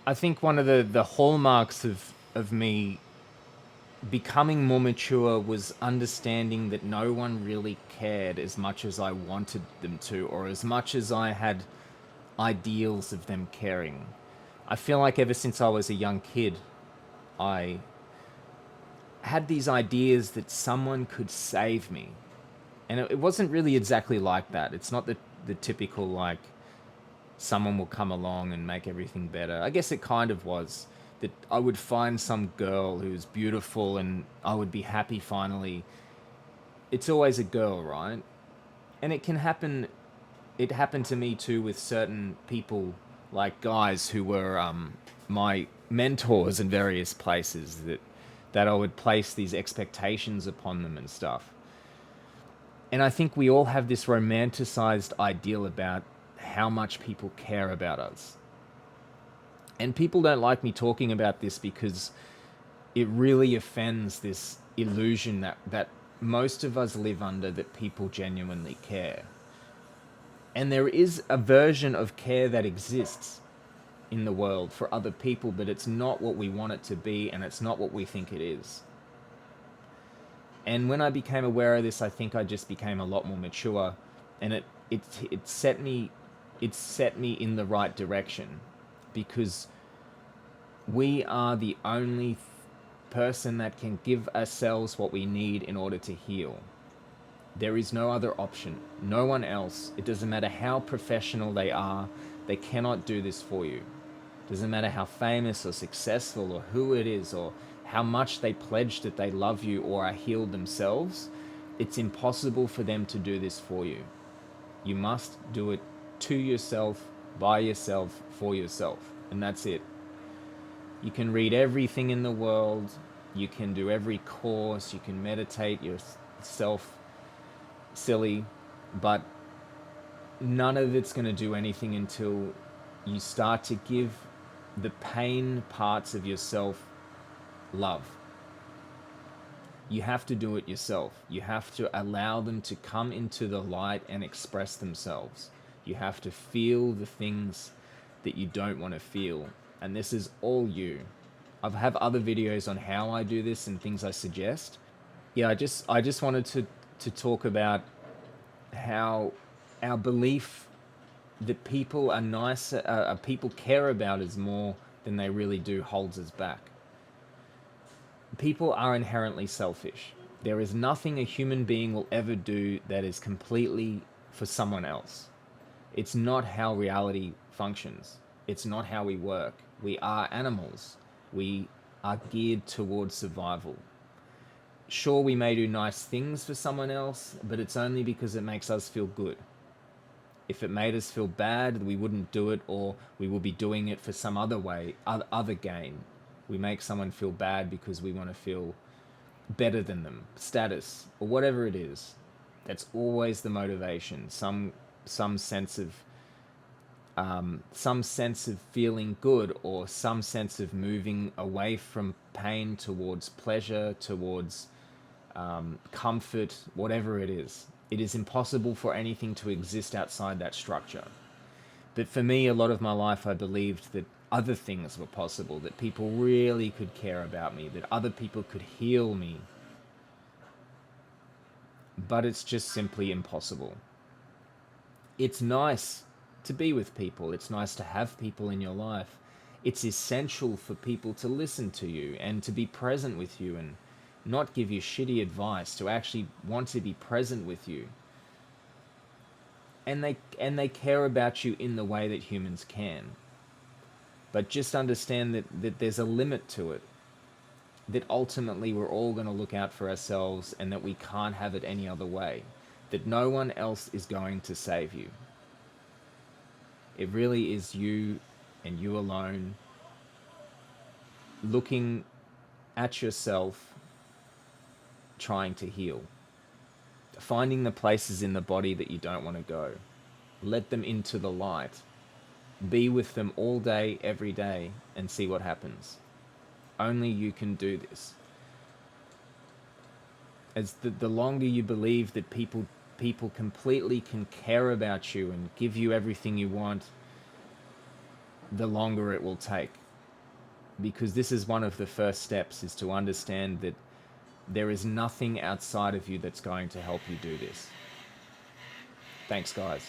I think one of the hallmarks of me becoming more mature was understanding that no one really cared as much as I wanted them to, or as much as I had ideals of them caring. I feel like ever since I was a young kid, I had these ideas that someone could save me. And it wasn't really exactly like that. It's not the typical, like, someone will come along and make everything better. I guess it kind of was that I would find some girl who's beautiful and I would be happy finally. It's always a girl, right? And it can happen. It happened to me too with certain people, like guys who were my mentors in various places, that I would place these expectations upon them and stuff. And I think we all have this romanticized ideal about how much people care about us. And people don't like me talking about this because it really offends this illusion that most of us live under, that people genuinely care. And there is a version of care that exists in the world for other people, but it's not what we want it to be, and it's not what we think it is. And when I became aware of this, I think I just became a lot more mature, and it it set me in the right direction, because we are the only person that can give ourselves what we need in order to heal. There is no other option. No one else. It doesn't matter how professional they are, they cannot do this for you. It doesn't matter how famous or successful or who it is, or how much they pledge that they love you or are healed themselves. It's impossible for them to do this for you. You must do it to yourself, by yourself, for yourself. And that's it. You can read everything in the world. You can do every course. You can meditate yourself silly, but none of it's going to do anything until you start to give the pain parts of yourself love. You have to do it yourself. You have to allow them to come into the light and express themselves. You have to feel the things that you don't want to feel. And this is all you. I have other videos on how I do this and things I suggest. Yeah, I just wanted to talk about how our belief that people are nice, people care about us more than they really do, holds us back. People are inherently selfish. There is nothing a human being will ever do that is completely for someone else. It's not how reality functions. It's not how we work. We are animals. We are geared towards survival. Sure, we may do nice things for someone else, but it's only because it makes us feel good. If it made us feel bad, we wouldn't do it, or we will be doing it for some other way, other gain. We make someone feel bad because we want to feel better than them, status, or whatever it is. That's always the motivation. Some sense of some sense of feeling good, or some sense of moving away from pain towards pleasure, towards comfort, whatever it is. It is impossible for anything to exist outside that structure. But for me, a lot of my life, I believed that other things were possible, that people really could care about me, that other people could heal me. But it's just simply impossible. It's nice to be with people, it's nice to have people in your life. It's essential for people to listen to you and to be present with you and not give you shitty advice, to actually want to be present with you. And they care about you in the way that humans can. But just understand that there's a limit to it. That ultimately we're all going to look out for ourselves, and that we can't have it any other way. That no one else is going to save you. It really is you and you alone, looking at yourself, trying to heal. Finding the places in the body that you don't want to go. Let them into the light. Be with them all day, every day, and see what happens. Only you can do this. As the longer you believe that people completely can care about you and give you everything you want, the longer it will take. because this is one of the first steps, is to understand that there is nothing outside of you that's going to help you do this. Thanks, guys.